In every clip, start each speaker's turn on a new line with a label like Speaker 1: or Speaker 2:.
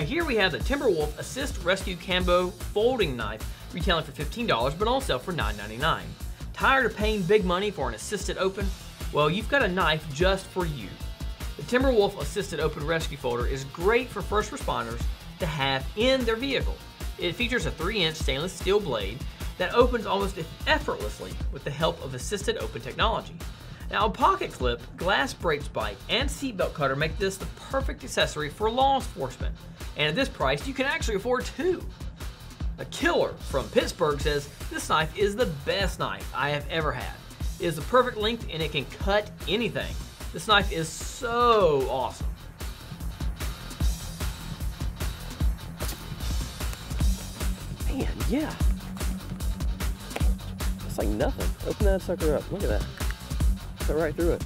Speaker 1: Now here we have the Timberwolf Assist Rescue Camo folding knife, retailing for $15, but on sale for $9.99. Tired of paying big money for an assisted open? Well, you've got a knife just for you. The Timberwolf Assisted Open Rescue Folder is great for first responders to have in their vehicle. It features a 3-inch stainless steel blade that opens almost effortlessly with the help of assisted open technology. Now, a pocket clip, glass brake spike, and seatbelt cutter make this the perfect accessory for law enforcement. And at this price, you can actually afford 2. A Killer from Pittsburgh says, "This knife is the best knife I have ever had. It is the perfect length and it can cut anything. This knife is so awesome." Man, yeah. It's like nothing. Open that sucker up. Look at that. Cut right through it.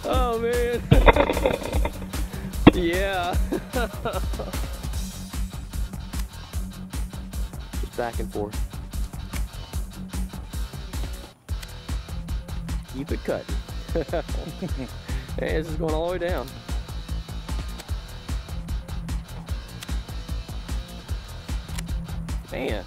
Speaker 1: Oh man. Yeah. Just back and forth. Keep it cutting. Hey, this is going all the way down. Man.